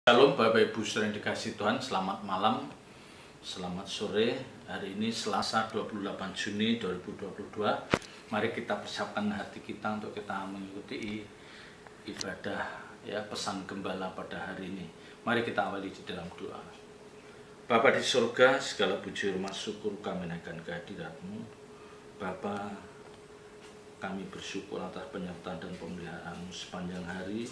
Shalom Bapak Ibu saudara yang dikasihi Tuhan, selamat malam, selamat sore. Hari ini Selasa 28 Juni 2022. Mari kita persiapkan hati kita untuk kita mengikuti ibadah pesan gembala pada hari ini. Mari kita awali di dalam doa. Bapa di surga, segala puji hormat syukur kami naikkan kehadirat-Mu. Bapa, kami bersyukur atas penyertaan dan pemeliharaan-Mu sepanjang hari.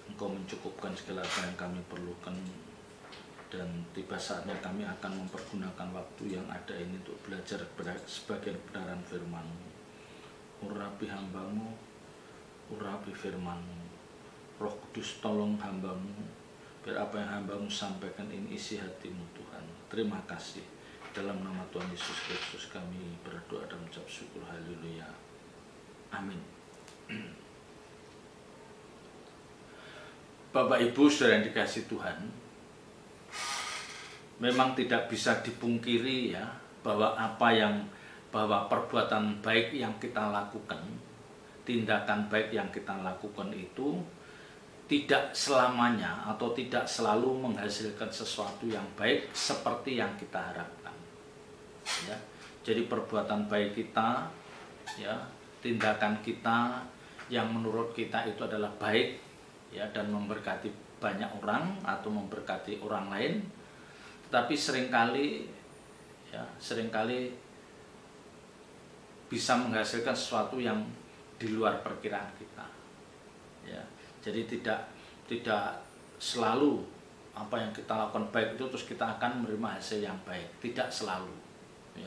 Engkau mencukupkan segala apa yang kami perlukan, dan tiba saatnya kami akan mempergunakan waktu yang ada ini untuk belajar sebagian kebenaran firman-Mu. Urapi hamba-Mu, urapi firman-Mu. Roh Kudus tolong hamba-Mu, biar apa yang hamba-Mu sampaikan ini isi hati-Mu Tuhan. Terima kasih. Dalam nama Tuhan Yesus Kristus kami berdoa dan mengucap syukur. Haleluya. Amin. Bapak Ibu saudara yang dikasihi Tuhan, memang tidak bisa dipungkiri bahwa perbuatan baik yang kita lakukan, tindakan baik yang kita lakukan itu tidak selamanya atau tidak selalu menghasilkan sesuatu yang baik seperti yang kita harapkan. Ya. Jadi perbuatan baik kita, tindakan kita yang menurut kita itu adalah baik, dan memberkati banyak orang atau memberkati orang lain, tetapi seringkali bisa menghasilkan sesuatu yang di luar perkiraan kita. Jadi tidak selalu apa yang kita lakukan baik itu terus kita akan menerima hasil yang baik, tidak selalu.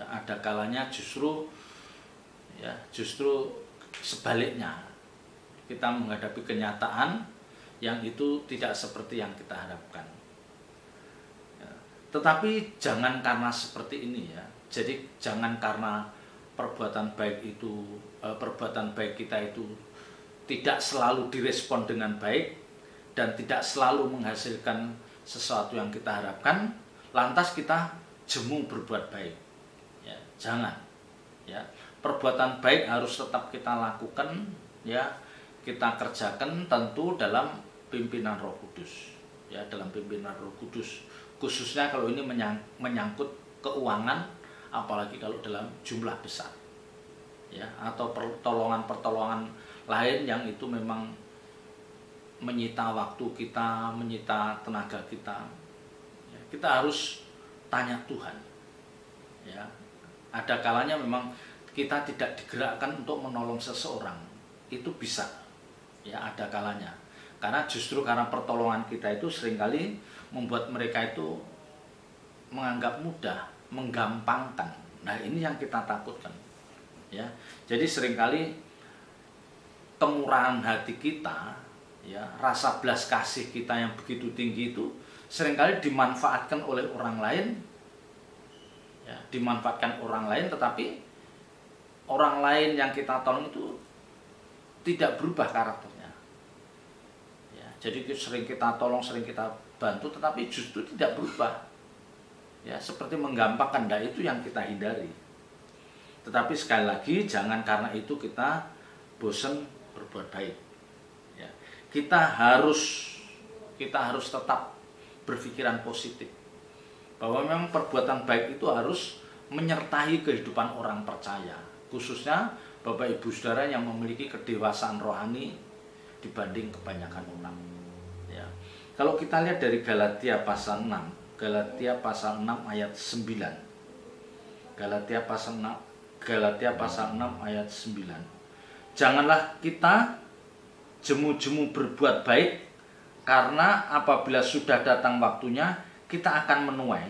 Ada kalanya justru sebaliknya, kita menghadapi kenyataan yang itu tidak seperti yang kita harapkan. Tetapi jangan karena seperti ini Jadi jangan karena perbuatan baik kita itu tidak selalu direspon dengan baik dan tidak selalu menghasilkan sesuatu yang kita harapkan, lantas kita jemu berbuat baik. Jangan. Perbuatan baik harus tetap kita lakukan, kita kerjakan tentu dalam pimpinan Roh Kudus, dalam pimpinan Roh Kudus, khususnya kalau ini menyangkut keuangan, apalagi kalau dalam jumlah besar, atau pertolongan lain yang itu memang menyita waktu kita, menyita tenaga kita, kita harus tanya Tuhan. Ada kalanya memang kita tidak digerakkan untuk menolong seseorang, itu bisa, ada kalanya. Karena justru karena pertolongan kita itu seringkali membuat mereka itu menganggap mudah, menggampangkan. Nah, ini yang kita takutkan. Jadi seringkali kemurahan hati kita, rasa belas kasih kita yang begitu tinggi itu seringkali dimanfaatkan oleh orang lain, tetapi orang lain yang kita tolong itu tidak berubah karakternya. Jadi sering kita tolong, sering kita bantu, tetapi justru tidak berubah. Seperti menggampangkan, itu yang kita hindari. Tetapi sekali lagi, jangan karena itu kita bosan berbuat baik. Kita harus tetap berpikiran positif. Bahwa memang perbuatan baik itu harus menyertai kehidupan orang percaya. Khususnya Bapak Ibu Saudara yang memiliki kedewasaan rohani dibanding kebanyakan orang. Kalau kita lihat dari Galatia pasal 6 ayat 9. Galatia pasal 6 ayat 9. Janganlah kita jemu-jemu berbuat baik, karena apabila sudah datang waktunya kita akan menuai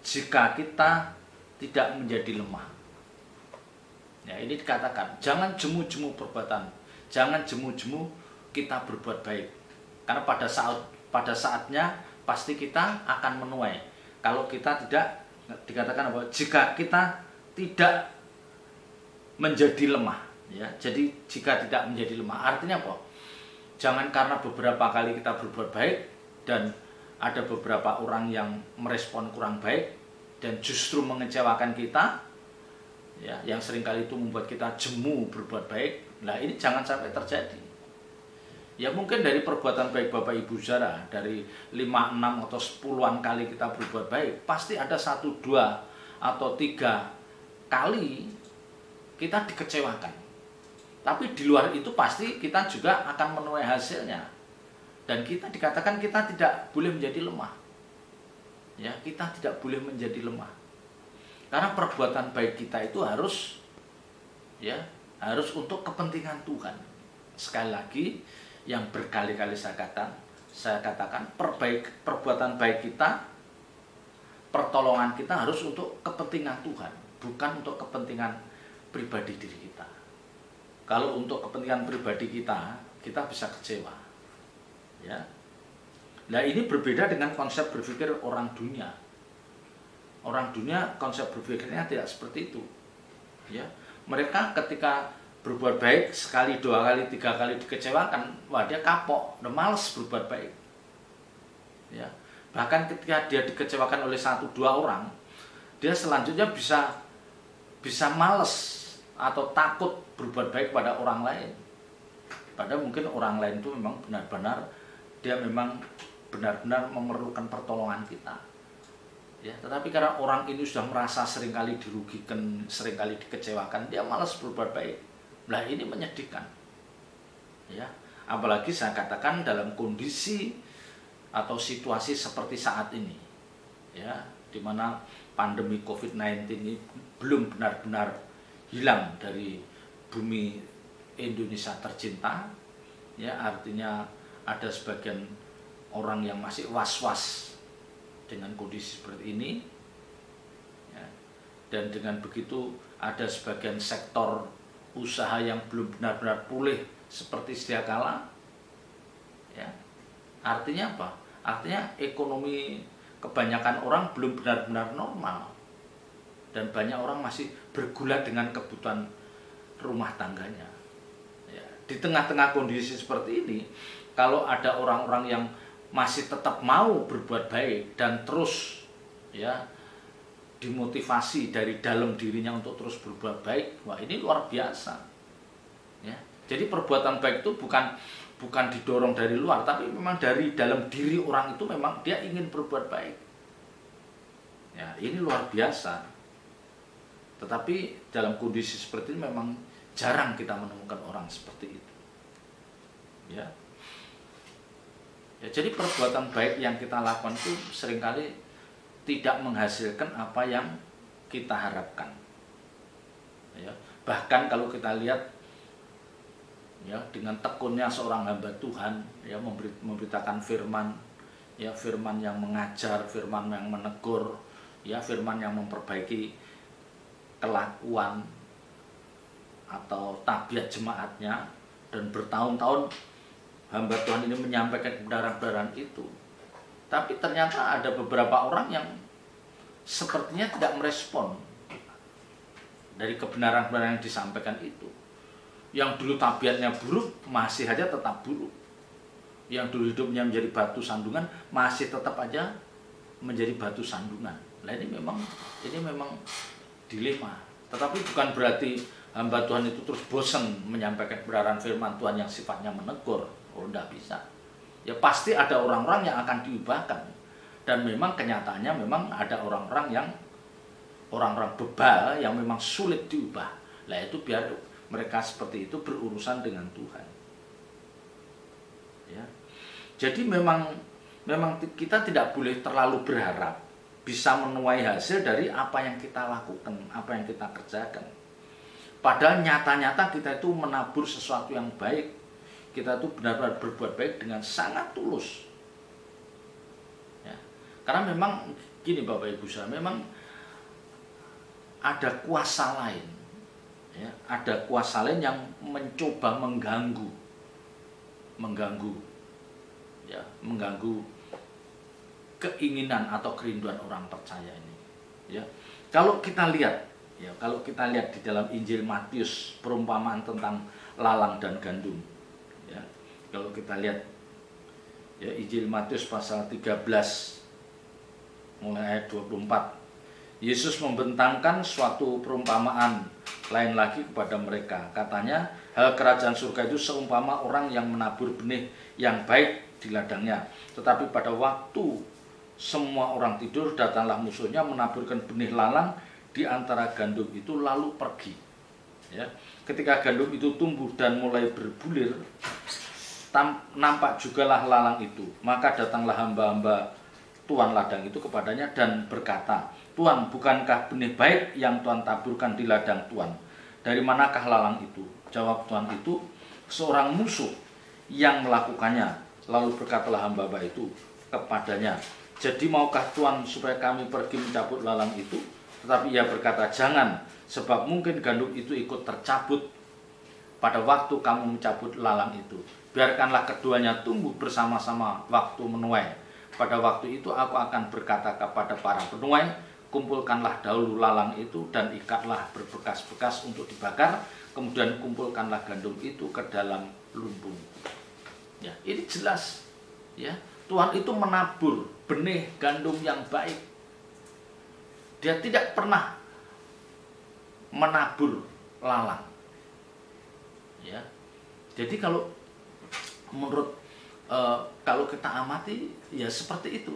jika kita tidak menjadi lemah. Ini dikatakan, jangan jemu-jemu perbuatan, jangan jemu-jemu kita berbuat baik. Karena pada saatnya pasti kita akan menuai. Kalau kita tidak, dikatakan bahwa jika kita tidak menjadi lemah. Jadi jika tidak menjadi lemah, artinya apa? Jangan karena beberapa kali kita berbuat baik dan ada beberapa orang yang merespon kurang baik dan justru mengecewakan kita, yang seringkali itu membuat kita jemu berbuat baik. Nah, ini jangan sampai terjadi. Ya mungkin dari perbuatan baik Bapak Ibu saudara, dari 5, 6 atau 10-an kali kita berbuat baik, pasti ada 1, 2 atau 3 kali kita dikecewakan. Tapi di luar itu pasti kita juga akan menuai hasilnya. Dan kita dikatakan kita tidak boleh menjadi lemah. Ya, kita tidak boleh menjadi lemah. Karena perbuatan baik kita itu harus untuk kepentingan Tuhan. Sekali lagi, yang berkali-kali saya katakan perbuatan baik kita, pertolongan kita harus untuk kepentingan Tuhan, bukan untuk kepentingan pribadi diri kita. Kalau untuk kepentingan pribadi kita bisa kecewa. Ya. Nah, ini berbeda dengan konsep berpikir orang dunia. Orang dunia konsep berpikirnya tidak seperti itu. Ya. Mereka ketika berbuat baik sekali, 2 kali, 3 kali dikecewakan, wah dia kapok, udah males berbuat baik. Ya. Bahkan ketika dia dikecewakan oleh 1, 2 orang, dia selanjutnya bisa males atau takut berbuat baik pada orang lain. Padahal mungkin orang lain itu memang benar-benar memerlukan pertolongan kita. Ya, tetapi karena orang ini sudah merasa seringkali dirugikan, seringkali dikecewakan, dia malas berbuat baik. Nah, ini menyedihkan. Ya, apalagi saya katakan dalam kondisi atau situasi seperti saat ini. Ya, di mana pandemi COVID-19 ini belum benar-benar hilang dari bumi Indonesia tercinta. Ya, artinya ada sebagian orang yang masih was-was dengan kondisi seperti ini. Ya, dan dengan begitu ada sebagian sektor usaha yang belum benar-benar pulih seperti sedia kala. Ya. Artinya apa? Artinya ekonomi kebanyakan orang belum benar-benar normal. Dan banyak orang masih bergulat dengan kebutuhan rumah tangganya. Ya. Di tengah-tengah kondisi seperti ini, kalau ada orang-orang yang masih tetap mau berbuat baik dan terus dimotivasi dari dalam dirinya untuk terus berbuat baik, wah ini luar biasa. Ya. Jadi perbuatan baik itu bukan didorong dari luar, tapi memang dari dalam diri orang itu memang dia ingin berbuat baik. Ya, ini luar biasa. Tetapi dalam kondisi seperti ini memang jarang kita menemukan orang seperti itu. Ya. Ya, jadi perbuatan baik yang kita lakukan itu seringkali tidak menghasilkan apa yang kita harapkan. Ya, bahkan kalau kita lihat dengan tekunnya seorang hamba Tuhan memberitakan firman, firman yang mengajar, firman yang menegur, firman yang memperbaiki kelakuan atau tabiat jemaatnya, dan bertahun-tahun hamba Tuhan ini menyampaikan kebenaran-kebenaran itu. Tapi ternyata ada beberapa orang yang sepertinya tidak merespon dari kebenaran-kebenaran yang disampaikan itu. Yang dulu tabiatnya buruk, masih aja tetap buruk. Yang dulu hidupnya menjadi batu sandungan, masih tetap aja menjadi batu sandungan. Nah, ini memang dilema. Tetapi bukan berarti hamba Tuhan itu terus bosan menyampaikan kebenaran firman Tuhan yang sifatnya menegur. Oh, enggak bisa. Ya pasti ada orang-orang yang akan diubahkan. Dan memang kenyataannya memang ada orang-orang bebal yang memang sulit diubah. Nah, itu biar mereka seperti itu berurusan dengan Tuhan. Ya. Jadi memang kita tidak boleh terlalu berharap bisa menuai hasil dari apa yang kita lakukan, apa yang kita kerjakan. Padahal nyata-nyata kita itu menabur sesuatu yang baik. Kita itu benar-benar berbuat baik dengan sangat tulus. Ya. Karena memang gini Bapak Ibu saudara, memang ada kuasa lain. Ya, ada kuasa lain yang mencoba mengganggu keinginan atau kerinduan orang percaya ini. Ya. Kalau kita lihat di dalam Injil Matius, perumpamaan tentang lalang dan gandum. Ya, kalau kita lihat Injil Matius pasal 13 mulai ayat 24, Yesus membentangkan suatu perumpamaan lain lagi kepada mereka. Katanya, hal kerajaan surga itu seumpama orang yang menabur benih yang baik di ladangnya. Tetapi pada waktu semua orang tidur, datanglah musuhnya menaburkan benih lalang di antara gandum itu lalu pergi. Ya. Ketika gandum itu tumbuh dan mulai berbulir, nampak jugalah lalang itu. Maka datanglah hamba-hamba Tuan ladang itu kepadanya dan berkata, Tuan, bukankah benih baik yang Tuan taburkan di ladang Tuan? Dari manakah lalang itu? Jawab Tuan itu, seorang musuh yang melakukannya. Lalu berkatalah hamba-hamba itu kepadanya, jadi maukah Tuan supaya kami pergi mencabut lalang itu? Tetapi ia berkata, jangan, sebab mungkin gandum itu ikut tercabut pada waktu kamu mencabut lalang itu. Biarkanlah keduanya tumbuh bersama-sama waktu menuai. Pada waktu itu aku akan berkata kepada para penuai, kumpulkanlah dahulu lalang itu dan ikatlah berbekas-bekas untuk dibakar, kemudian kumpulkanlah gandum itu ke dalam lumbung. Ya, ini jelas, ya. Tuhan itu menabur benih gandum yang baik. Dia tidak pernah menabur lalang. Ya. Jadi kalau menurut kalau kita amati, ya seperti itu.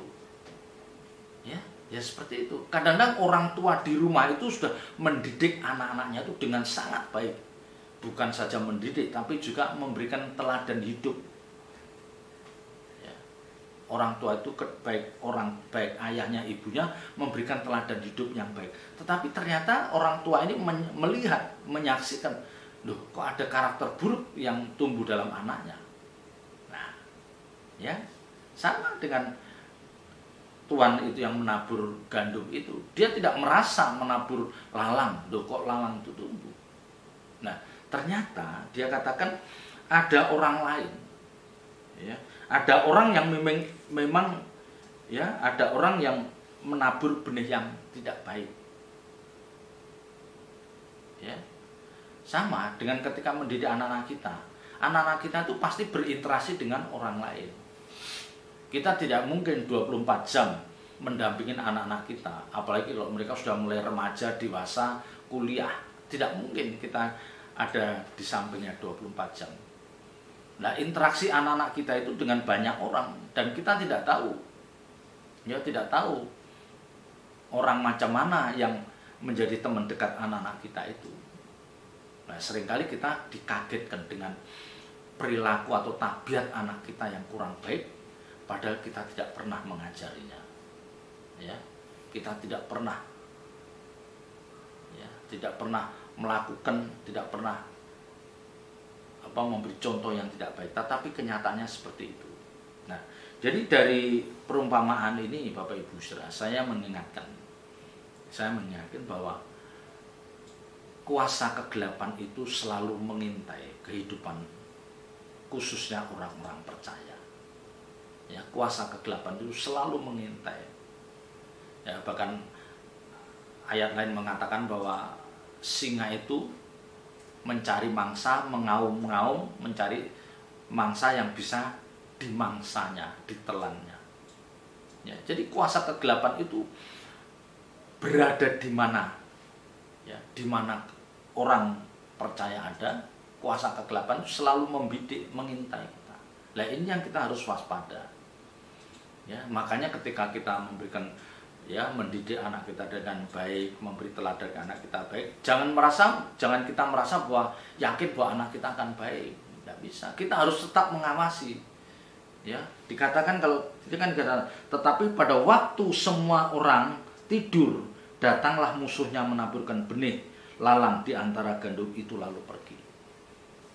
Ya seperti itu. Kadang-kadang orang tua di rumah itu sudah mendidik anak-anaknya itu dengan sangat baik. Bukan saja mendidik, tapi juga memberikan teladan hidup. Ya. Orang tua itu baik ayahnya, ibunya memberikan teladan hidup yang baik. Tetapi ternyata orang tua ini melihat, menyaksikan, loh kok ada karakter buruk yang tumbuh dalam anaknya. Ya, sama dengan Tuan itu yang menabur gandum itu, dia tidak merasa menabur lalang, loh kok lalang itu tumbuh. Nah, ternyata dia katakan ada orang lain, ya, ada orang yang memang ya, ada orang yang menabur benih yang tidak baik. Ya, sama dengan ketika mendidik anak-anak kita. Anak-anak kita itu pasti berinteraksi dengan orang lain. Kita tidak mungkin 24 jam mendampingin anak-anak kita, apalagi kalau mereka sudah mulai remaja, dewasa, kuliah. Tidak mungkin kita ada di sampingnya 24 jam. Nah, interaksi anak-anak kita itu dengan banyak orang dan kita tidak tahu. Ya, tidak tahu orang macam mana yang menjadi teman dekat anak-anak kita itu. Nah, seringkali kita dikagetkan dengan perilaku atau tabiat anak kita yang kurang baik. Padahal kita tidak pernah mengajarinya, ya, kita tidak pernah, ya, tidak pernah melakukan, tidak pernah memberi contoh yang tidak baik. Tetapi kenyataannya seperti itu. Nah, jadi dari perumpamaan ini, Bapak Ibu Saudara, saya mengingatkan bahwa kuasa kegelapan itu selalu mengintai kehidupan, khususnya orang-orang percaya. Ya, kuasa kegelapan itu selalu mengintai. Ya, bahkan ayat lain mengatakan bahwa singa itu mencari mangsa, mengaum-ngaum, mencari mangsa yang bisa dimangsanya, ditelannya. Ya, jadi kuasa kegelapan itu berada di mana? Ya, di mana orang percaya ada, kuasa kegelapan itu selalu membidik, mengintai kita. Nah, ini yang kita harus waspada. Ya, makanya ketika kita memberikan, ya, mendidik anak kita dengan baik, memberi teladan ke anak kita baik, jangan kita merasa bahwa yakin bahwa anak kita akan baik. Tidak bisa. Kita harus tetap mengawasi. Ya, dikatakan kalau itu kan dikatakan, tetapi pada waktu semua orang tidur, datanglah musuhnya menaburkan benih lalang di antara gandum itu lalu pergi.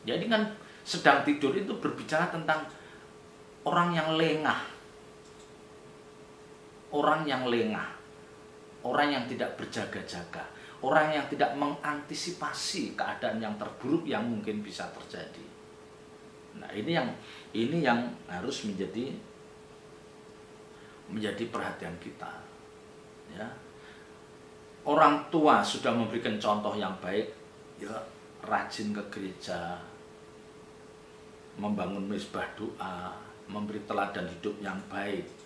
Jadi kan sedang tidur itu berbicara tentang orang yang lengah. Orang yang lengah, orang yang tidak berjaga-jaga, orang yang tidak mengantisipasi keadaan yang terburuk yang mungkin bisa terjadi. Nah, ini yang harus menjadi perhatian kita. Ya. Orang tua sudah memberikan contoh yang baik, ya, rajin ke gereja, membangun mezbah doa, memberi teladan hidup yang baik.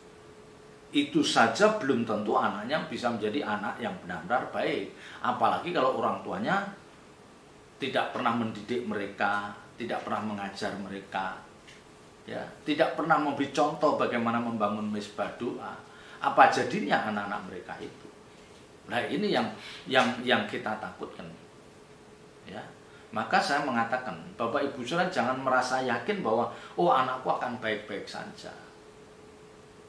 itu saja belum tentu anaknya bisa menjadi anak yang benar-benar baik. Apalagi kalau orang tuanya tidak pernah mendidik mereka, tidak pernah mengajar mereka, ya, tidak pernah memberi contoh bagaimana membangun misbah doa. Apa jadinya anak-anak mereka itu? Nah, ini yang kita takutkan. Ya. Maka saya mengatakan, Bapak Ibu Saudara jangan merasa yakin bahwa oh anakku akan baik-baik saja.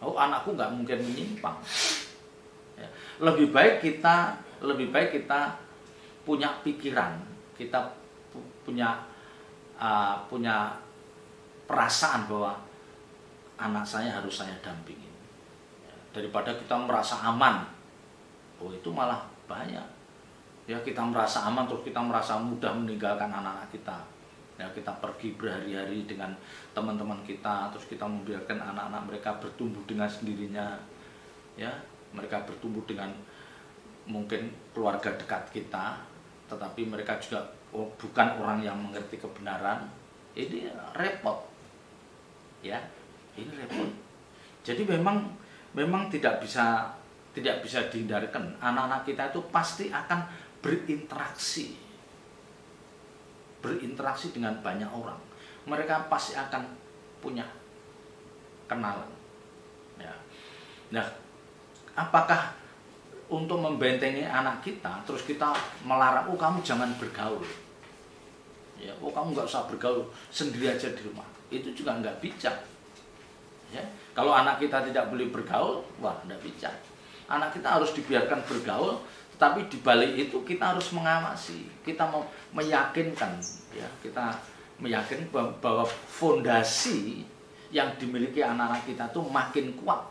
Oh anakku nggak mungkin menyimpang. Ya. Lebih baik kita punya pikiran, kita punya perasaan bahwa anak saya harus saya dampingin. Ya. Daripada kita merasa aman, oh itu malah bahaya. Ya kita merasa aman terus kita merasa mudah meninggalkan anak-anak kita. Ya kita pergi berhari-hari dengan teman-teman kita, terus kita membiarkan anak-anak mereka bertumbuh dengan sendirinya. Ya, mereka bertumbuh dengan mungkin keluarga dekat kita, tetapi mereka juga bukan orang yang mengerti kebenaran. Ini repot. Ya, ini repot. Jadi memang tidak bisa dihindarkan. Anak-anak kita itu pasti akan berinteraksi dengan banyak orang. Mereka pasti akan punya kenalan. Ya. Nah, apakah untuk membentengi anak kita, terus kita melarang, oh kamu jangan bergaul, ya, oh kamu nggak usah bergaul, sendiri aja di rumah, itu juga nggak bijak. Ya. Kalau anak kita tidak boleh bergaul, wah nggak bijak. Anak kita harus dibiarkan bergaul, tapi di balik itu kita harus mengawasi, kita mau meyakinkan, ya, kita meyakinkan bahwa fondasi yang dimiliki anak-anak kita itu makin kuat.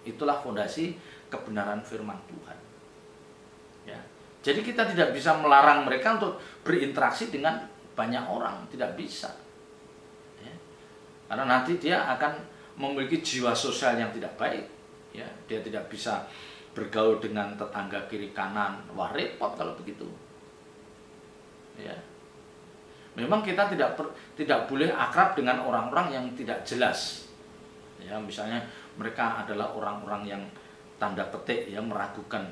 Itulah fondasi kebenaran firman Tuhan. Ya. Jadi kita tidak bisa melarang mereka untuk berinteraksi dengan banyak orang, tidak bisa. Ya. Karena nanti dia akan memiliki jiwa sosial yang tidak baik. Ya. Dia tidak bisa bergaul dengan tetangga kiri kanan, wah repot kalau begitu. Ya. Memang kita tidak boleh akrab dengan orang-orang yang tidak jelas. Ya, misalnya mereka adalah orang-orang yang tanda petik yang meragukan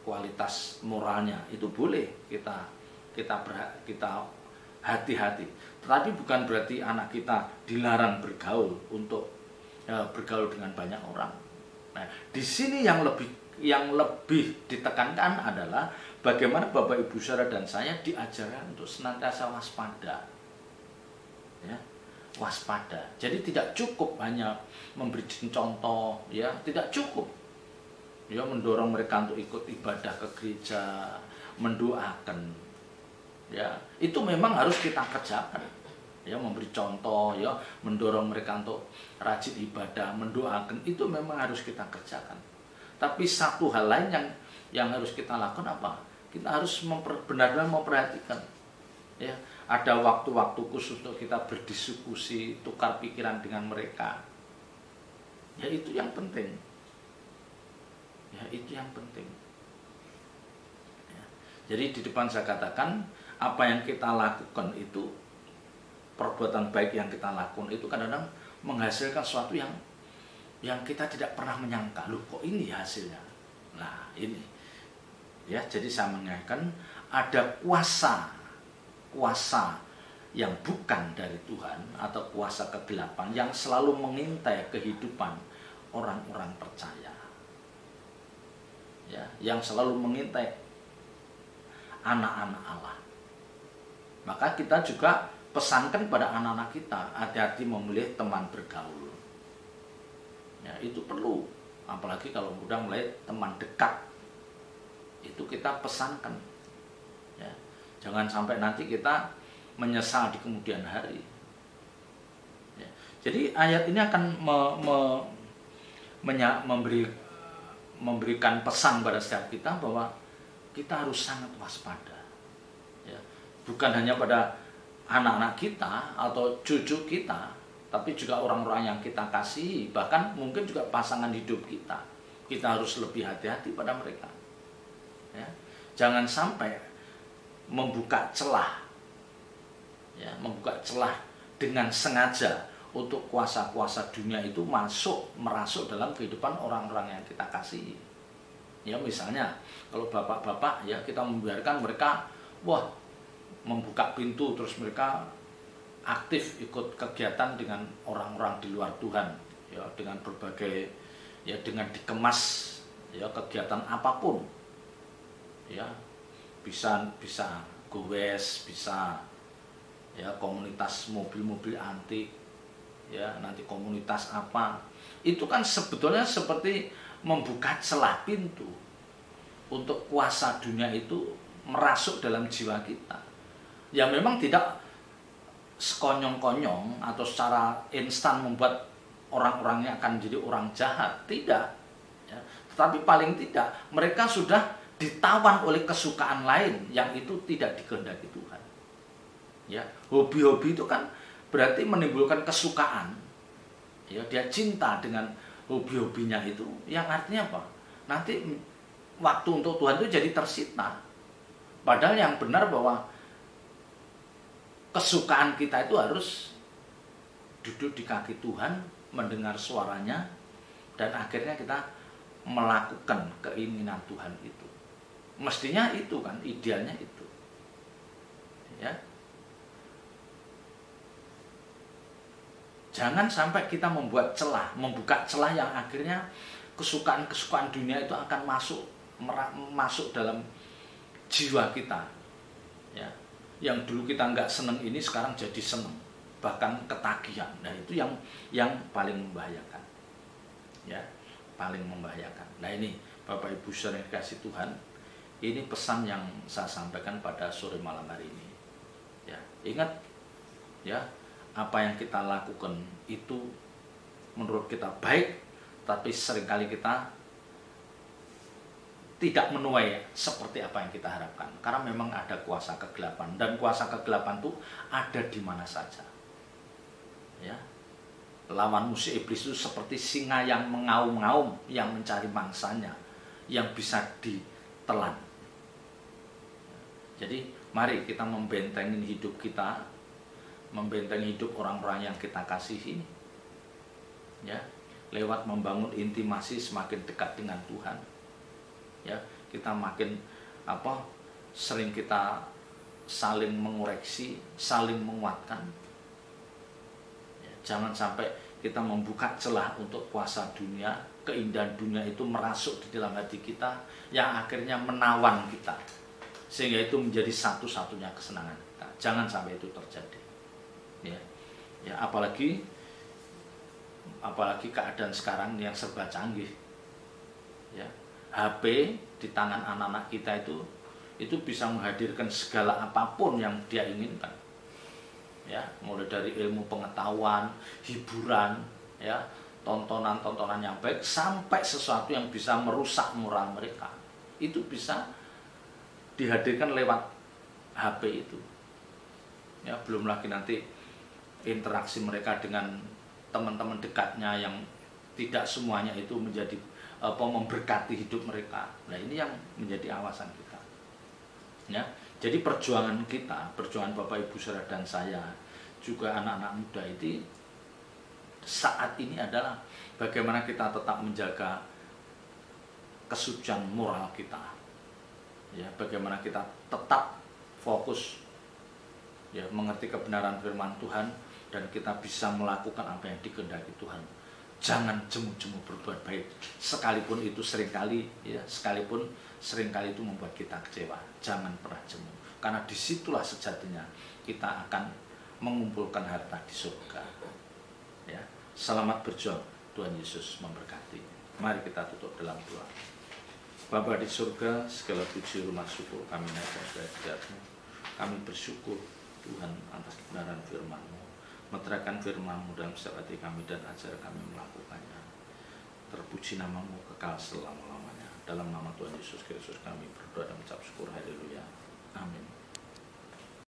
kualitas moralnya, itu boleh kita hati-hati. Tetapi bukan berarti anak kita dilarang bergaul untuk bergaul dengan banyak orang. Nah, di sini yang lebih ditekankan adalah bagaimana Bapak Ibu Saudara dan saya diajarkan untuk senantiasa waspada. Ya, waspada. Jadi tidak cukup hanya memberi contoh, ya, tidak cukup. Ya, mendorong mereka untuk ikut ibadah ke gereja, mendoakan. Ya, itu memang harus kita kerjakan. Ya, memberi contoh, ya, mendorong mereka untuk rajin ibadah, mendoakan, itu memang harus kita kerjakan. Tapi satu hal lain yang harus kita lakukan apa? Kita harus benar-benar memperhatikan. Ya, ada waktu-waktu khusus untuk kita berdiskusi, tukar pikiran dengan mereka. Ya, itu yang penting. Ya, itu yang penting. Ya. Jadi di depan saya katakan, apa yang kita lakukan itu, perbuatan baik yang kita lakukan itu kadang-kadang menghasilkan sesuatu yang kita tidak pernah menyangka. Loh, kok ini hasilnya? Nah, ini. Ya, jadi saya mengingatkan ada kuasa yang bukan dari Tuhan atau kuasa kegelapan yang selalu mengintai kehidupan orang-orang percaya. Ya, yang selalu mengintai anak-anak Allah. Maka kita juga pesankan pada anak-anak kita, hati-hati memilih teman bergaul. Ya, itu perlu, apalagi kalau udah mulai teman dekat, itu kita pesankan. Ya, jangan sampai nanti kita menyesal di kemudian hari. Ya, jadi ayat ini akan memberikan pesan pada setiap kita bahwa kita harus sangat waspada. Ya, bukan hanya pada anak-anak kita atau cucu kita, tapi juga orang-orang yang kita kasihi, bahkan mungkin juga pasangan hidup kita. Kita harus lebih hati-hati pada mereka. Ya. Jangan sampai membuka celah, ya, membuka celah dengan sengaja untuk kuasa-kuasa dunia itu merasuk dalam kehidupan orang-orang yang kita kasihi. Ya misalnya kalau bapak-bapak ya kita membiarkan mereka membuka pintu terus mereka aktif ikut kegiatan dengan orang-orang di luar Tuhan ya, dengan berbagai ya, dengan dikemas ya kegiatan apapun ya, bisa goes, bisa ya komunitas mobil-mobil antik ya, nanti komunitas apa, itu kan sebetulnya seperti membuka celah pintu untuk kuasa dunia itu merasuk dalam jiwa kita. Ya memang tidak sekonyong-konyong atau secara instan membuat orang-orangnya akan jadi orang jahat, tidak ya. Tetapi paling tidak mereka sudah ditawan oleh kesukaan lain yang itu tidak dikehendaki Tuhan ya. Hobi-hobi itu kan berarti menimbulkan kesukaan ya, dia cinta dengan hobi-hobinya itu, yang artinya apa? Nanti waktu untuk Tuhan itu jadi tersita. Padahal yang benar bahwa kesukaan kita itu harus duduk di kaki Tuhan, mendengar suaranya, dan akhirnya kita melakukan keinginan Tuhan itu. Mestinya itu kan, idealnya itu. Ya. Jangan sampai kita membuka celah yang akhirnya kesukaan-kesukaan dunia itu akan masuk dalam jiwa kita. Ya. Yang dulu kita nggak seneng ini sekarang jadi seneng, bahkan ketagihan. Nah itu yang paling membahayakan ya, paling membahayakan. Nah ini Bapak Ibu saudara yang dikasihi Tuhan, ini pesan yang saya sampaikan pada sore malam hari ini ya. Ingat ya, apa yang kita lakukan itu menurut kita baik, tapi seringkali kita tidak menuai seperti apa yang kita harapkan, karena memang ada kuasa kegelapan, dan kuasa kegelapan itu ada di mana saja ya. Lawan musuh iblis itu seperti singa yang mengaum-ngaum, yang mencari mangsanya yang bisa ditelan. Jadi mari kita membentengin hidup kita, membentengi hidup orang-orang yang kita kasihi ya, lewat membangun intimasi semakin dekat dengan Tuhan ya. Kita makin sering kita saling mengoreksi, saling menguatkan ya. Jangan sampai kita membuka celah untuk kuasa dunia, keindahan dunia itu merasuk di dalam hati kita, yang akhirnya menawan kita, sehingga itu menjadi satu-satunya kesenangan kita. Jangan sampai itu terjadi ya. Ya apalagi keadaan sekarang yang serba canggih ya. HP di tangan anak-anak kita itu bisa menghadirkan segala apapun yang dia inginkan ya, mulai dari ilmu pengetahuan, hiburan ya, tontonan-tontonan yang baik, sampai sesuatu yang bisa merusak moral mereka itu bisa dihadirkan lewat HP itu ya. Belum lagi nanti interaksi mereka dengan teman-teman dekatnya yang tidak semuanya itu menjadi memberkati hidup mereka. Nah ini yang menjadi awasan kita ya. Jadi perjuangan kita, perjuangan Bapak Ibu saudara dan saya juga anak-anak muda itu saat ini adalah bagaimana kita tetap menjaga kesucian moral kita ya, bagaimana kita tetap fokus ya, mengerti kebenaran firman Tuhan, dan kita bisa melakukan apa yang dikehendaki Tuhan. Jangan jemu-jemu berbuat baik, sekalipun itu seringkali itu membuat kita kecewa. Jangan pernah jemu, karena disitulah sejatinya kita akan mengumpulkan harta di surga ya. Selamat berjuang, Tuhan Yesus memberkati. Mari kita tutup dalam doa. Bapa di surga, segala puji rumah syukur kami naikkan kehadirat-Mu. Kami bersyukur Tuhan atas kebenaran firman-Mu. Meteraikan firman-Mu dalam setiap hati kami dan ajar kami melakukannya. Terpuji nama-Mu kekal selama-lamanya. Dalam nama Tuhan Yesus Kristus kami berdoa dan mengucap syukur. Haleluya. Amin.